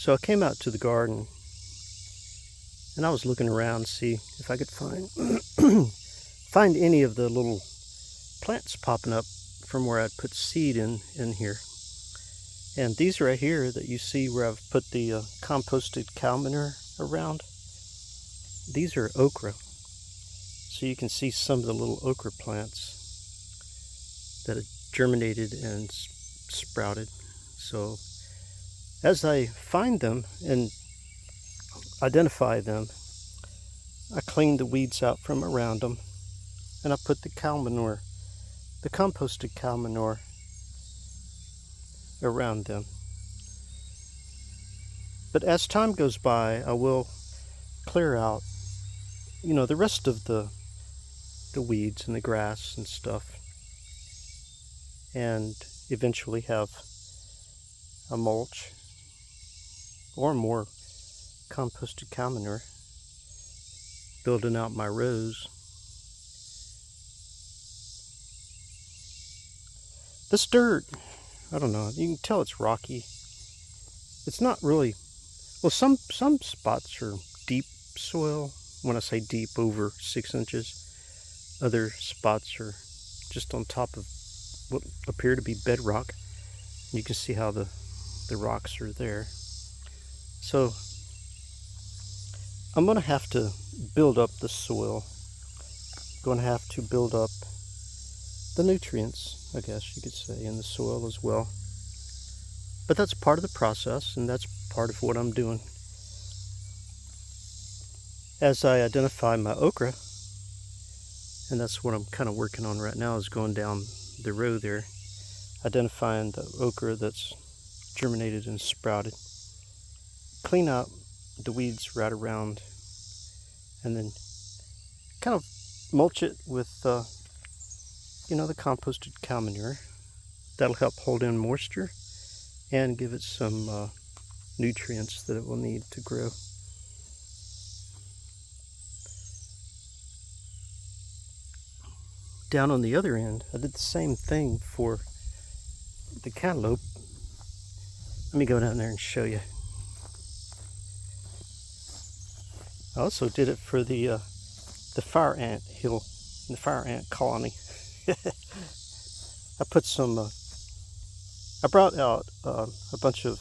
So I came out to the garden and I was looking around to see if I could find find any of the little plants popping up from where I'd put seed in here. And these right here that you see where I've put the composted cow manure around, these are okra. So you can see some of the little okra plants that have germinated and sprouted. So as I find them and identify them, I clean the weeds out from around them, and I put the cow manure, the composted cow manure, around them. But as time goes by, I will clear out, the rest of the weeds and the grass and stuff, and eventually have a mulch or more composted cow manure, building out my rows. This dirt, I don't know, you can tell it's rocky. It's not really, well, some spots are deep soil. When I say deep, over 6 inches. Other spots are just on top of what appear to be bedrock. You can see how the rocks are there. So I'm going to have to build up the soil. Going to have to build up the nutrients, I guess you could say, in the soil as well. But that's part of the process, and that's part of what I'm doing. As I identify my okra, and that's what I'm kind of working on right now, is going down the row there, identifying the okra that's germinated and sprouted. Clean out the weeds right around, and then kind of mulch it with the composted cow manure. That'll help hold in moisture and give it some nutrients that it will need to grow. Down on the other end, I did the same thing for the cantaloupe. Let me go down there and show you. I also did it for the fire ant hill, the fire ant colony. I put some, I brought out a bunch of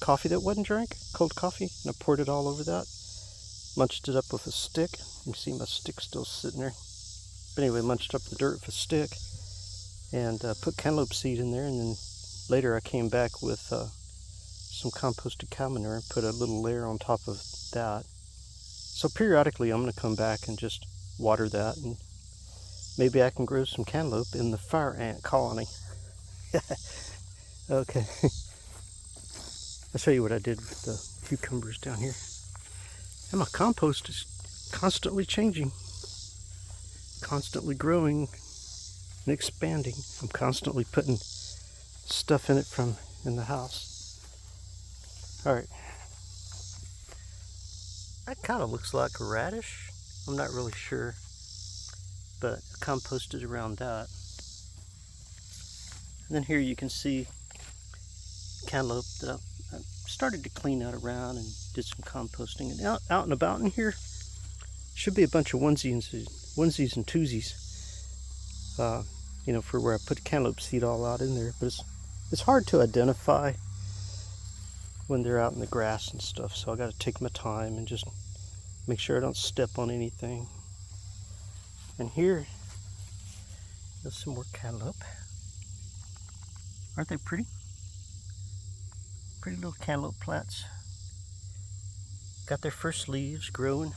coffee that wasn't drank, cold coffee, and I poured it all over that. Munched it up with a stick. You can see my stick still sitting there. But anyway, munched up the dirt with a stick and put cantaloupe seed in there, and then later I came back with some composted cow manure and put a little layer on top of that. So periodically I'm going to come back and just water that, and maybe I can grow some cantaloupe in the fire ant colony. Okay. I'll show you what I did with the cucumbers down here. And my compost is constantly changing, constantly growing and expanding. I'm constantly putting stuff in it from in the house. Alright. That kind of looks like a radish. I'm not really sure, but I composted around that. And then here you can see cantaloupe that I started to clean out around and did some composting. And out and about in here should be a bunch of onesies and twosies, for where I put cantaloupe seed all out in there. But it's hard to identify when they're out in the grass and stuff, so I got to take my time and just make sure I don't step on anything. And here, there's some more cantaloupe. Aren't they pretty? Pretty little cantaloupe plants. Got their first leaves growing.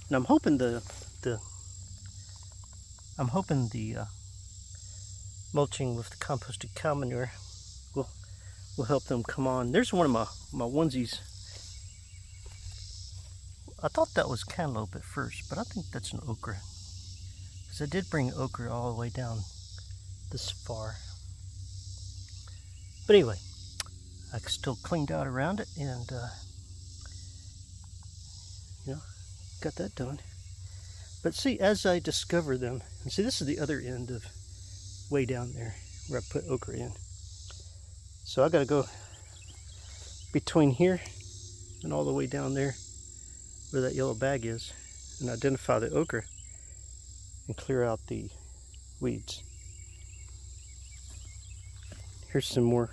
And I'm hoping the mulching with the composted cow manure will help them come on. There's one of my onesies. I thought that was cantaloupe at first, but I think that's an okra, because I did bring okra all the way down this far. But anyway, I still cleaned out around it, and got that done. But see, as I discover them, and see, this is the other end of way down there where I put okra in. So I gotta go between here and all the way down there where that yellow bag is and identify the okra and clear out the weeds. Here's some more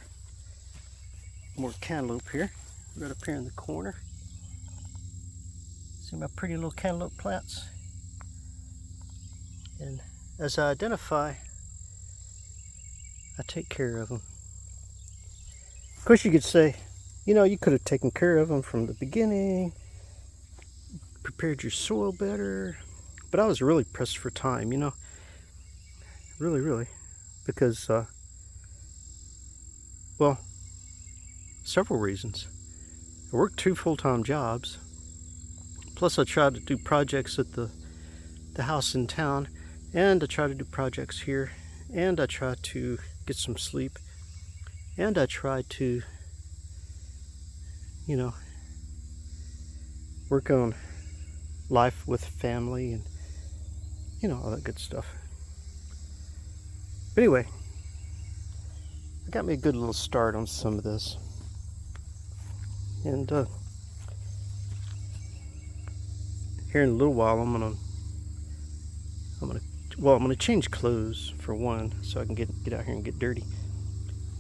cantaloupe here, right up here in the corner. See my pretty little cantaloupe plants? And as I identify, I take care of them. Of course, you could say, you know, you could have taken care of them from the beginning, prepared your soil better, but I was really pressed for time, you know, really, because, well, several reasons. I worked 2 full-time jobs, plus I tried to do projects at the house in town, and I tried to do projects here, and I tried to get some sleep, and I tried to, you know, work on life with family and, you know, all that good stuff. But anyway, I got me a good little start on some of this. And here in a little while I'm gonna change clothes for one, so I can get out here and get dirty.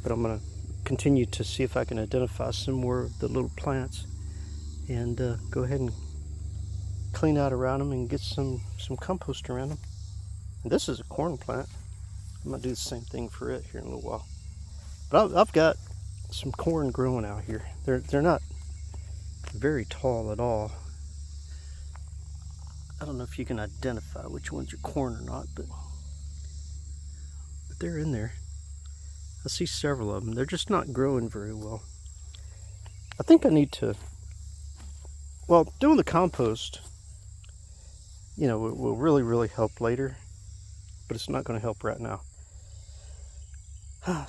But I'm gonna continue to see if I can identify some more of the little plants and go ahead and clean out around them and get some compost around them. And this is a corn plant. I'm gonna do the same thing for it here in a little while. But I've got some corn growing out here. They're not very tall at all. I don't know if you can identify which ones are corn or not, but they're in there. I see several of them. They're just not growing very well. I think I need to, well, doing the compost, you know, will really help later, but it's not going to help right now.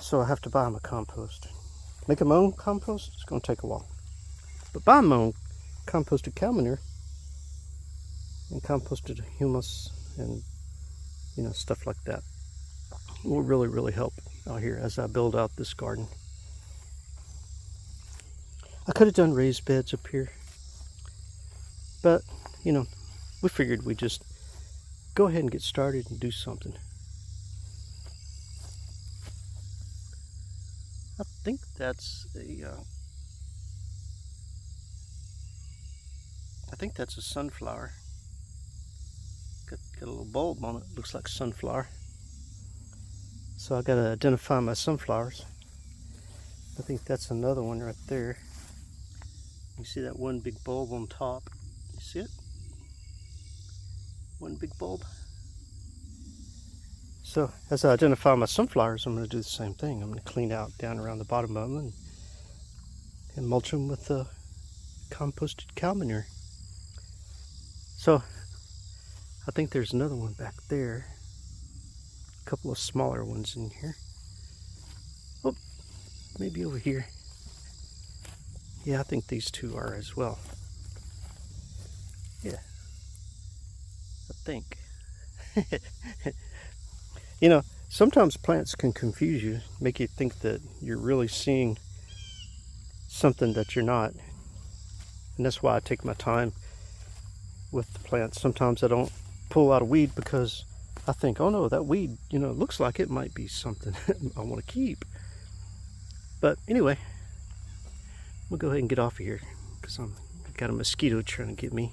So I have to buy my compost. Making my own compost, it's going to take a while. But buying my own composted cow manure and composted humus and, you know, stuff like that will really help out here as I build out this garden. I could have done raised beds up here, but, you know, we figured we'd just go ahead and get started and do something. I think that's a sunflower. Got a little bulb on it. Looks like sunflower. So I gotta identify my sunflowers. I think that's another one right there. You see that one big bulb on top? You see it? One big bulb. So as I identify my sunflowers, I'm going to do the same thing. I'm going to clean out down around the bottom of them and mulch them with the composted cow manure. So I think there's another one back there. A couple of smaller ones in here. Oh, maybe over here. Yeah, I think these two are as well. Yeah, I think. You know, sometimes plants can confuse you, make you think that you're really seeing something that you're not. And that's why I take my time with the plants. Sometimes I don't pull out a weed because I think, oh no, that weed, you know, looks like it might be something I want to keep. But anyway, we'll go ahead and get off of here because I've got a mosquito trying to get me.